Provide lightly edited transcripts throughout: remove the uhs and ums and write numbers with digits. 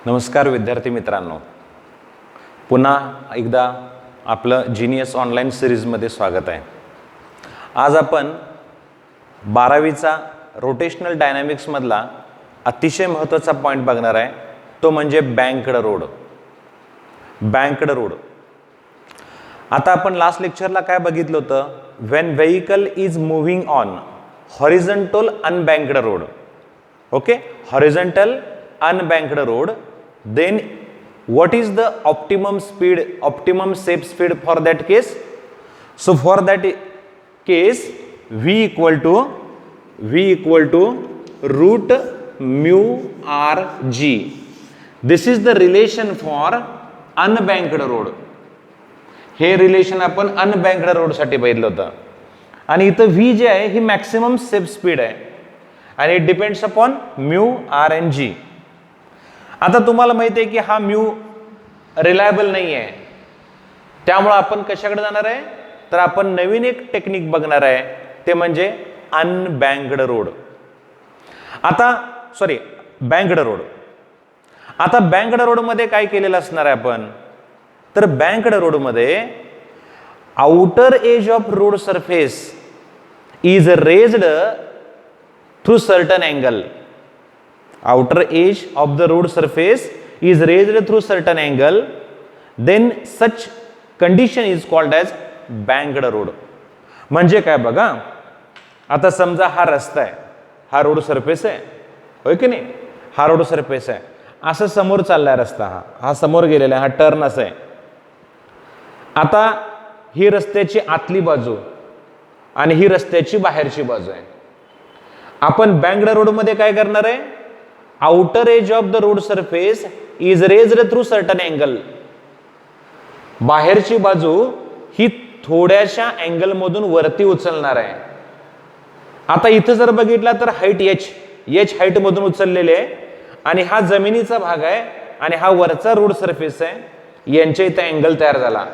नमस्कार विद्यार्थी मित्रांनो, पुन्हा एकदा आपलं जीनियस ऑनलाईन सिरीजमध्ये स्वागत आहे. आज आपण 12वीचा रोटेशनल डायनॅमिक्समधला अतिशय महत्त्वाचा पॉईंट बघणार आहे. तो म्हणजे बँक्ड रोड. आता आपण लास्ट लेक्चरला काय बघितलं होतं? When vehicle is moving on horizontal unbanked road. Okay, horizontal unbanked road, then what is the optimum safe speed for that case? So for that case v equal to root mu r g. This is the relation for unbanked road. हे relation आपण अनबँक्ड road साठी बघितलं होतं. आणि इथं v जे आहे ही maximum safe speed आहे आणि it depends upon mu R N G. आता तुम्हाला माहिती आहे की हा म्यू रिलायबल नाही आहे, त्यामुळे आपण कशाकडे जाणार आहे? तर आपण नवीन एक टेक्निक बघणार आहे, ते म्हणजे अनबँक्ड रोड. बँक्ड रोड. आता बँक्ड रोड मध्ये काय केलेलं असणार आहे आपण? तर बँक्ड रोड मध्ये outer age of road surface is raised through certain angle. Outer edge of the road surface is raised through certain angle, then such condition is called as banked road. म्हणजे काय बघा, आता समजा हा रस्ता आहे, हा रोड सरफेस आहे, होय की नाही? हा रोड सरफेस आहे, असं समोर चाललाय रस्ता, हा समोर गेलेला आहे, हा टर्न असा आहे. आता ही रस्त्याची आतली बाजू आणि ही रस्त्याची बाहेरची बाजू आहे. आपण बँक्ड रोड मध्ये काय करणार आहे? Outer age of the road surface is raised through certain angle. बाहेरची बाजू ही थोड्याशा अँगल मधून वरती उचलणार आहे. आता इथं जर बघितला तर हाईट एच हाईट मधून उचललेले आहे आणि हा जमिनीचा भाग आहे आणि हा वरचा रोड सरफेस आहे. यांच्या इथे अँगल तयार झाला.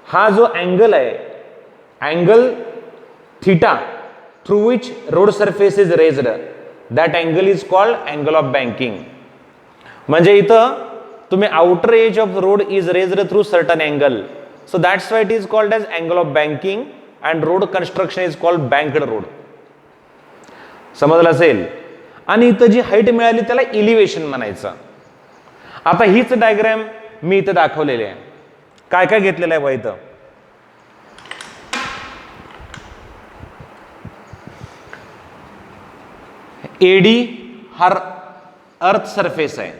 हा जो अँगल आहे, angle theta through which road surface is raised, that angle is called angle of banking. म्हणजे इथं तुम्ही outer edge of road is raised through certain angle, so that's why it is called as angle of banking and road construction is called banked road. समजलं असेल? आणि इथं जी height मिळाली त्याला elevation म्हणायचं. आता हीच डायग्राम मी इथं दाखवलेली आहे. काय काय घेतलेलं आहे बघा इथं. एडी हा अर्थ सरफेस आहे,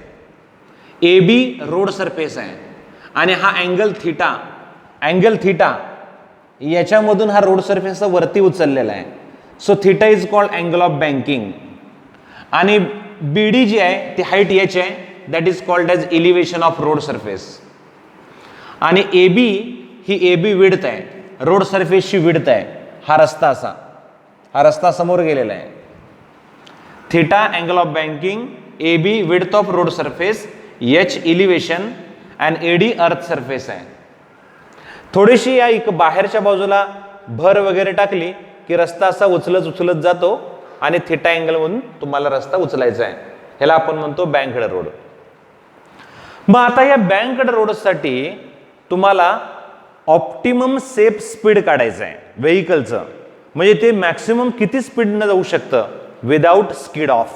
एबी रोड सरफेस आहे आणि हा अँगल थिटा याच्यामधून हा रोड सरफेस वरती उचललेला आहे. So theta is called angle of banking. आणि बीडी जी आहे ती हाईट एच आहे, that is called as elevation of road surface. आणि एबी ही एबी विड्थ आहे, रोड सरफेसची विड्थ आहे. हा रस्ता समोर गेलेला आहे. Theta angle of banking, A B width of road surface, H elevation and AD earth surface आहे. थोडीशी या बाहेरच्या बाजूला भर वगैरे टाकली की रस्ता असा उचलत जातो आणि थीटा अँगल म्हणून तुम्हाला रस्ता उचलायचा आहे. ह्याला आपण म्हणतो बँक्ड रोड. मग आता या बँक्ड रोडसाठी तुम्हाला ऑप्टिमम सेफ स्पीड काढायचं आहे व्हेइकलचं. म्हणजे ते मॅक्सिमम किती स्पीडनं जाऊ शकतं without skid of.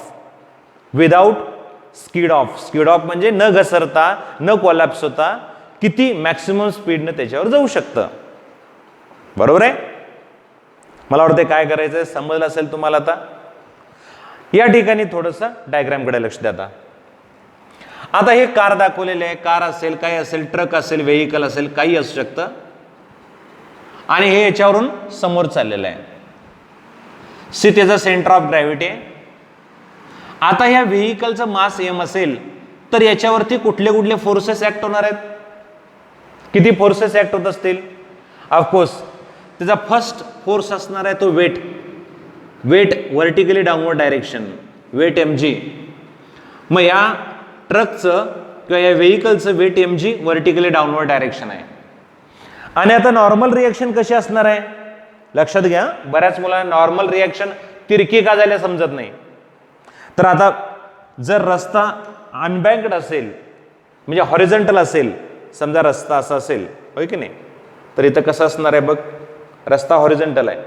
Skid of म्हणजे न घसरता, न कोलॅप्स होता, किती मॅक्सिमम स्पीडनं त्याच्यावर जाऊ शकतं. बरोबर आहे? मला वाटतं काय करायचंय समजलं असेल तुम्हाला. आता या ठिकाणी थोडंसं डायग्रामकडे लक्ष द्या. आता हे कार दाखवलेले आहे. कार असेल, काही असेल, ट्रक असेल, व्हेइकल असेल, काही असू शकतं आणि हे याच्यावरून समोर चाललेलं आहे. सी त्याचा सेंटर ऑफ ग्रॅव्हिटी आहे. आता ह्या व्हेइकलचं मास एम असेल तर याच्यावरती कुठले फोर्सेस ऍक्ट होणार आहेत? किती फोर्सेस ऍक्ट होत असतील? ऑफकोर्स त्याचा फर्स्ट फोर्स असणार आहे तो weight vertically downward direction, weight M G. मग या ट्रकचं किंवा या व्हेइकलचं weight M G vertically downward direction आहे. आणि आता नॉर्मल रिएक्शन कशी असणार आहे लक्षात घ्या. बऱ्याच मुलांना नॉर्मल रिएक्शन तिरकी का झाल्या समजत नाही. तर आता जर रस्ता अनबँक्ड असेल म्हणजे हॉरिझॉन्टल असेल, समजा रस्ता असा असेल होय की नाही, तर इथं कसं असणार आहे बघ, रस्ता हॉरिझॉन्टल आहे,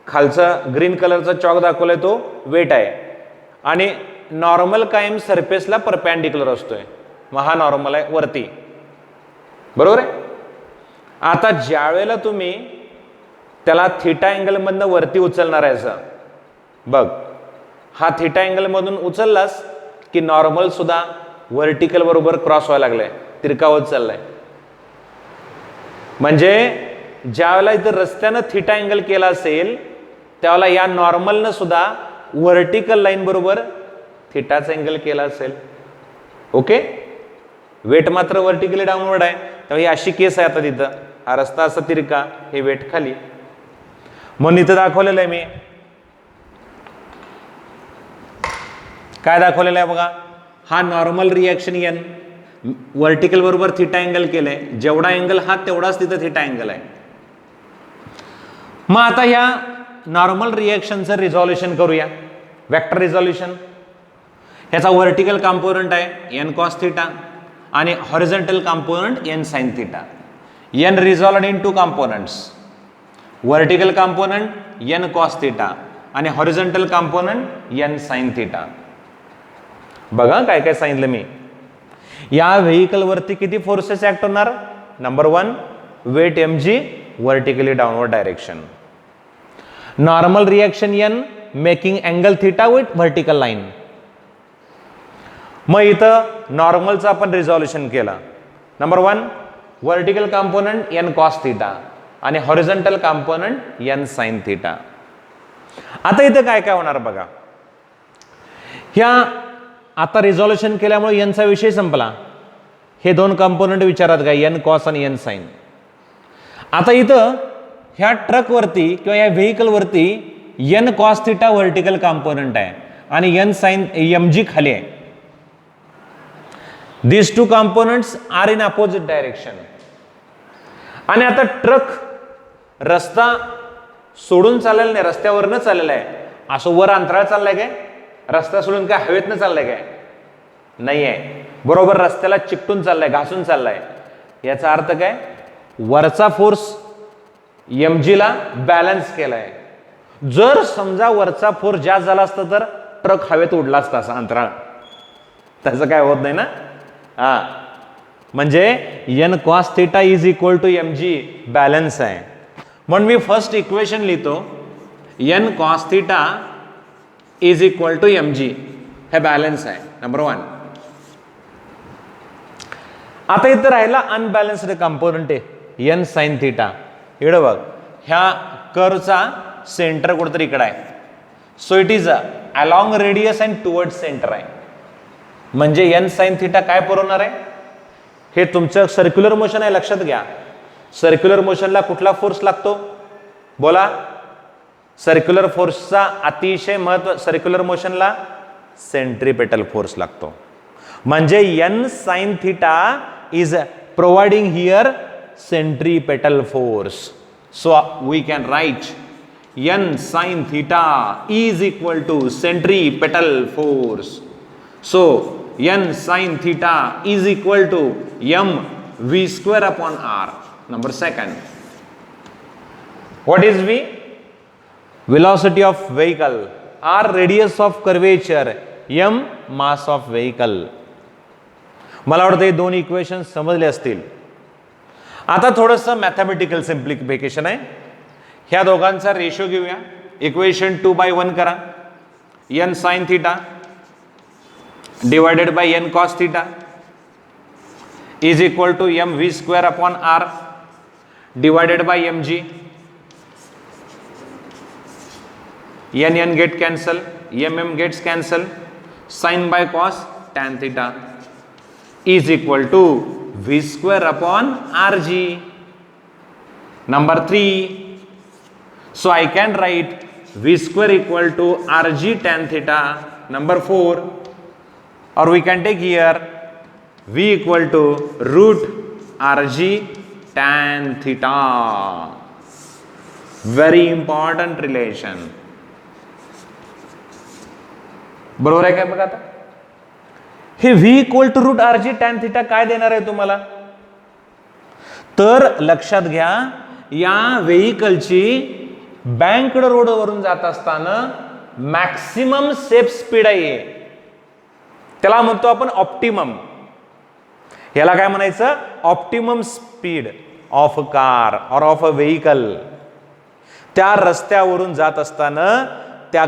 खालचा ग्रीन कलरचा चॉक दाखवलाय तो वेट आहे आणि नॉर्मल कायम सरफेसला परपॅन्डिक्युलर असतोय, मग हा नॉर्मल आहे वरती, बरोबर आहे. आता ज्या वेळेला तुम्ही त्याला थिटा अँगल मधनं वरती उचलणार आहे असं बघ, हा थिटा अँगल मधून उचललास की नॉर्मल सुद्धा व्हर्टिकल बरोबर क्रॉस व्हायला लागलाय, तिरकावत चाललाय. म्हणजे ज्या वेळेला इथं रस्त्यानं थिटा अँगल केला असेल त्यावेळेला या नॉर्मलनं सुद्धा व्हर्टिकल लाईन बरोबर थिटाचा अँगल केला असेल. ओके, वेट मात्र व्हर्टिकली डाऊनवर्ड आहे, त्यामुळे ही अशी केस आहे. आता तिथं हा रस्ता असा तिरका, हे वेट खाली, म्हणून इथं दाखवलेलं आहे मी, काय दाखवलेलं आहे बघा, हा नॉर्मल रिॲक्शन एन, व्हर्टिकल बरोबर थिटा अँगल केलंय, जेवढा अँगल हा तेवढाच तिथं थिटा अँगल आहे. मग आता ह्या नॉर्मल रिॲक्शनचं रिझॉल्युशन करूया, वेक्टर रिझॉल्युशन. ह्याचा व्हर्टिकल कॉम्पोनंट आहे एन कॉस थिटा आणि horizontal component N sine theta. N resolved into components, vertical component N cos theta आणि horizontal component N sine theta. बघा काय काय सांगितलं मी. या व्हेकल वरती किती फोर्सेस ऍक्ट होणार? Number 1 weight mg, vertically downward direction. Normal reaction N making angle theta with vertical line. मग इथं नॉर्मलचं आपण रिझॉल्युशन केलं. Number 1 vertical component N cos theta आणि horizontal component N sine theta. आता इथं काय काय होणार बघा, ह्या आता रिझॉल्युशन केल्यामुळे एनचा विषय संपला, हे दोन कंपोनंट विचारात घ्या, एन कॉस आणि एन साइन. आता इथं ह्या ट्रकवरती किंवा या व्हेकलवरती N cos theta vertical component आहे आणि एन साइन mg खाली आहे. This two components are in opposite direction. आणि आता ट्रक रस्ता सोडून चाललेला नाही, रस्त्यावरनं चाललेला आहे, असं वर अंतराळ चाललाय काय, रस्ता सोडून काय हवेतनं चाललाय काय, नाही आहे, बरोबर रस्त्याला चिकटून चाललाय, घासून चाललाय. याचा अर्थ काय, वरचा फोर्स mg ला बॅलन्स केलाय. जर समजा वरचा फोर्स जास्त झाला असता तर ट्रक हवेत उडला असता असा अंतराळ, तसं काय होत नाही ना. हा म्हणजे N cos theta is equal to mg, balance आहे. म्हणून मी फर्स्ट इक्वेशन लिहितो, N cos theta is equal to mg, हे बॅलन्स आहे नंबर 1. आता इथं राहिला अनबॅलन्स्ड कंपोनंट आहे एन साइन थिटा. इकडे बघ, ह्या कर्वचा सेंटर कुठेतरी इकडे आहे, so it is along radius and toward center आहे. म्हणजे एन साइन थिटा काय पुरवणार आहे, हे तुमचं सर्क्युलर मोशन आहे, लक्षात घ्या. सर्क्युलर मोशनला कुठला फोर्स लागतो बोला, सर्क्युलर फोर्सचा अतिशय महत्व, सर्क्युलर मोशनला सेंट्रीपेटल फोर्स लागतो. म्हणजे N sine theta is providing here centripetal force. So we can write N sine theta is equal to centripetal force. So N sine theta is equal to mv square upon r. Number 2. What is v? Velocity of vehicle, r radius of curvature, m mass of vehicle. मला वाटतं हे दोन equation समजले असतील. आता थोडंसं mathematical simplification आहे. ह्या दोघांचा रेशो घेऊया, इक्वेशन 2/1 करा. N sine theta divided by N cos theta is equal to mv square upon r divided by mg. n get cancel, mm gets cancel, sin by cos tan theta is equal to v square upon rg. Number 3. So I can write v square equal to rg tan theta. Number 4. Or we can take here v equal to root rg tan theta. Very important relation. बरोबर आहे काय बघा. आता हे V equal to root R G tan theta काय देणार आहे तुम्हाला? तर लक्षात घ्या, या व्हेकलची बँकड रोड वरून जात असताना मॅक्सिमम सेफ स्पीड आहे, त्याला म्हणतो आपण ऑप्टिमम. याला काय म्हणायचं? ऑप्टिमम स्पीड ऑफ कार और ऑफ अ व्हेकल. त्या रस्त्यावरून जात असताना त्या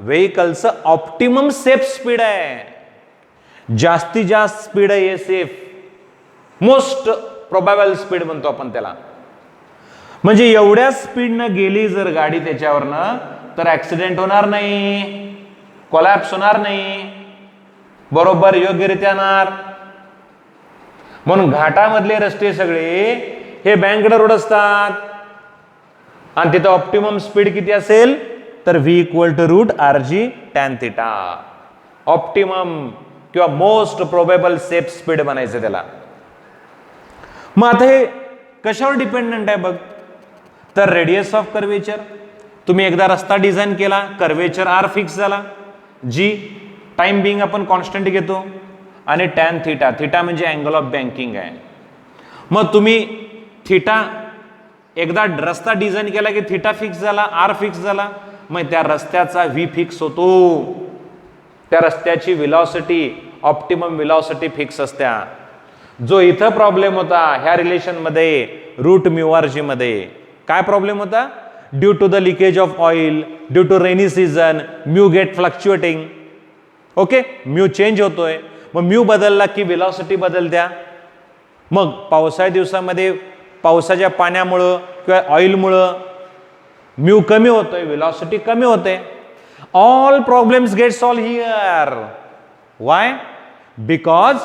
व्हेकलचं ऑप्टिमम सेफ स्पीड आहे, जास्तीत जास्त स्पीड आहे सेफ, मोस्ट प्रोबॅबल स्पीड म्हणतो आपण त्याला. म्हणजे एवढ्या स्पीडनं गेली जर गाडी त्याच्यावरनं तर ऍक्सिडेंट होणार नाही, कोलॅप्स होणार नाही, बरोबर योग्यरित्या येणार. म्हणून घाटामधले रस्ते सगळे हे बँकड रोड असतात आणि तिथं ऑप्टिमम स्पीड किती असेल तर V equal to root R G tan theta. Optimum किंवा मोस्ट प्रोबेबल सेफ स्पीड बनायचं त्याला. मग आता हे कशावर डिपेंडंट आहे बघ, तर रेडियस ऑफ कर्वेचर. तुम्ही एकदा रस्ता डिझाईन केला, कर्वेचर आर फिक्स झाला, जी टाइम बिंग आपण कॉन्स्टंट घेतो, आणि टॅन थिटा, थिटा म्हणजे अँगल ऑफ बँकिंग आहे. मग तुम्ही थिटा एकदा रस्ता डिझाईन केला की थिटा फिक्स झाला, आर फिक्स झाला, मग त्या रस्त्याचा व्ही फिक्स होतो, त्या रस्त्याची व्हेलॉसिटी ऑप्टिमम व्हेलॉसिटी फिक्स असत्या. जो इथं प्रॉब्लेम होता ह्या रिलेशन मध्ये रूट म्यू आर जी मध्ये, काय प्रॉब्लेम होता? Due to the leakage of oil, due to rainy season, mu get fluctuating. Okay, mu change होतोय, मग म्यू बदलला की व्हेलॉसिटी बदलत्या. मग पावसाळ्या दिवसामध्ये पावसाच्या पाण्यामुळं किंवा ऑइलमुळं म्यू कमी होतोय, व्हेलॉसिटी कमी होते. All problems get solved here. Why? Because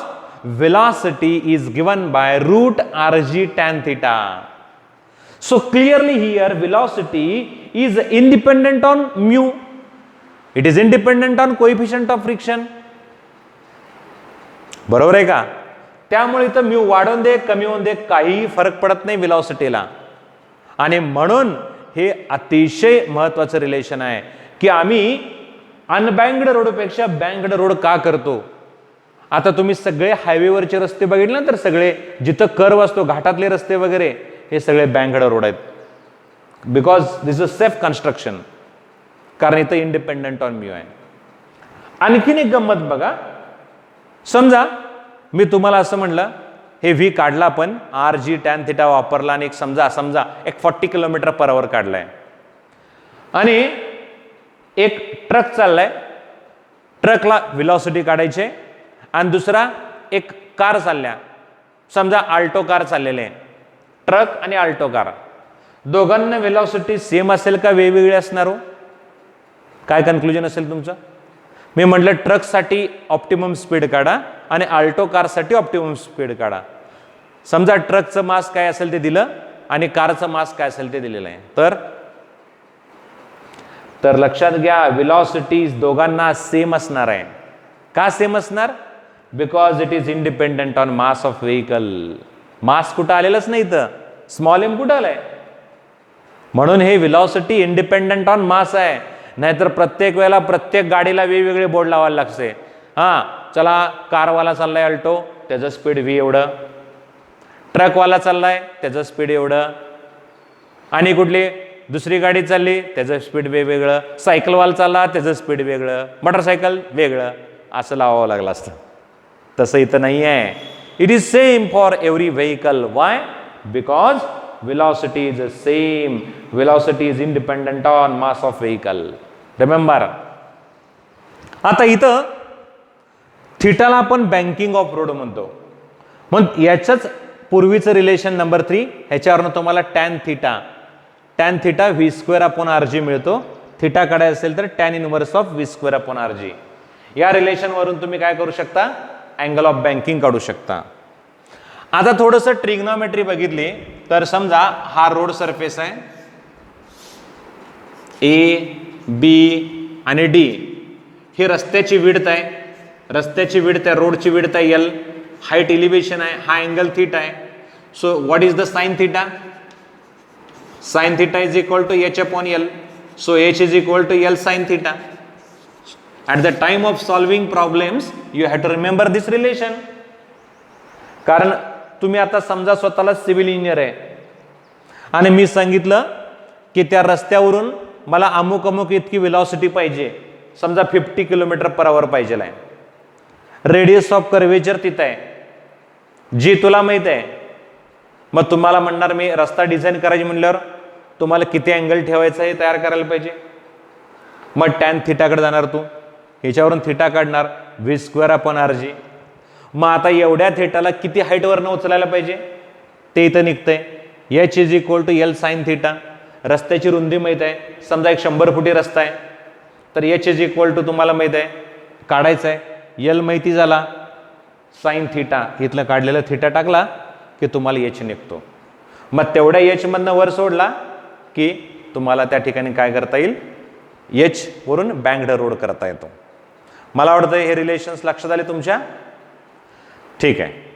velocity is given by root rg tan theta. So clearly here velocity is independent on mu. It is independent on coefficient of friction. बरोबर आहे का? त्यामुळे इथं mu वाढवून दे कमी होऊन दे काही फरक पडत नाही व्हेलॉसिटीला. आणि म्हणून हे अतिशय महत्वाचं रिलेशन आहे की आम्ही अनबँक्ड रोडपेक्षा बँक्ड रोड का करतो. आता तुम्ही सगळे हायवेवरचे रस्ते बघितले ना, तर सगळे जिथं कर्व असतो घाटातले रस्ते वगैरे हे सगळे बँक्ड रोड आहेत. Because this is safe construction, कारण इथं इंडिपेंडंट ऑन म्यू आहे. आणखीन एक गंमत बघा, समजा मी तुम्हाला असं म्हणलं हे व्ही काढला आपण, आर जी टॅन थिटा वापरला आणि एक समजा एक 40 किलोमीटर पर आवर काढलाय आणि एक ट्रक चाललाय, ट्रकला व्हेलॉसिटी काढायची आणि दुसरा एक कार चालल्या, समजा आल्टो कार चाललेले आहे, ट्रक आणि आल्टो कार, दोघांना व्हेलॉसिटी सेम असेल का वेगवेगळी असणार हो? काय कन्क्लुजन असेल तुमचं? मी म्हटलं ट्रकसाठी ऑप्टिमम स्पीड काढा आणि आल्टो कारसाठी ऑप्टिमम स्पीड काढा. समजा ट्रकचं मास काय असेल ते दिलं आणि कारचं मास काय असेल ते दिलेलं आहे, तर लक्षात घ्या व्हेलॉसिटी दोघांना सेम असणार आहे. का सेम असणार? Because it is independent on mass of vehicle. Mass कुठं आलेलंच नाही, तर स्मॉल एम कुठं आलंय, म्हणून हे व्हेलॉसिटी इंडिपेंडंट ऑन मास आहे. नाहीतर प्रत्येक वेळेला प्रत्येक गाडीला वेगवेगळे बोर्ड लावायला लागते. हा चला, कारवाला चाललाय अल्टो त्याचं स्पीड व्ही एवढं, ट्रकवाला चाललाय त्याचं स्पीड एवढं, आणि कुठली दुसरी गाडी चालली त्याचं स्पीड वेगवेगळं, सायकलवाला चालला त्याचं स्पीड वेगळं, मोटरसायकल वेगळं, असं लावावं लागलं असतं. तसं इथं नाही आहे. It is same for every vehicle. Y? Because velocity is the same. Velocity is independent on mass of vehicle. Remember. आता इथं थिटाला आपण बँकिंग ऑफ रोड म्हणतो. मग याच्याच पूर्वीचं रिलेशन नंबर 3, ह्याच्यावरनं तुम्हाला tan theta V square upon R G मिळतो. थिटा काढायचं असेल तर tan inverse of V square upon R G. या रिलेशन वरून तुम्ही काय करू शकता? अँगल ऑफ बँकिंग काढू शकता. आता थोडंसं ट्रिग्नॉमेट्री बघितली तर समजा हा रोड सरफेस आहे, ए बी आणि डी, ही रस्त्याची विड्थ आहे, रस्त्याची विड्थ आहे, रोडची विड्थ आहे एल, हाईट एलिव्हेशन आहे, हा अँगल थीटा आहे. So what is the sine theta? Sine theta is equal to H upon L. So H is equal to L sine theta. At the time of solving problems you have to remember this relation. कारण तुम्ही आता समजा स्वतःला civil engineer आहे आणि मी सांगितलं की त्या रस्त्यावरून मला अमुक अमुक इतकी वेलॉसिटी पाहिजे, समजा 50 km/h पाहिजे आहे, रेडियस ऑफ कर्वेचर तिथं आहे जी तुला माहित आहे. मग तुम्हाला म्हणणार मी रस्ता डिझाईन करायची म्हणल्यावर तुम्हाला किती अँगल ठेवायचा हे तयार करायला पाहिजे. मग टॅन थिटाकडे जाणार तू, ह्याच्यावरून थिटा काढणार v²/rg. मग आता एवढ्या थिटाला किती हाईटवरनं उचलायला पाहिजे ते इथं निघतंय. h = L sin θ. रस्त्याची रुंदी माहीत आहे, समजा एक 100 फुटी रस्ता आहे तर h तुम्हाला माहीत आहे काढायचं आहे. L माहिती झाला, साइन थिटा इथलं काढलेलं थिटा टाकला की तुम्हाला h निघतो. मग तेवढ्या h मधनं वर सोडला की तुम्हाला त्या ठिकाणी काय करता येईल, h वरून बँक्ड रोड करता येतो. मला वाटतं हे रिलेशन्स लक्षात आले तुमच्या. ठीक आहे.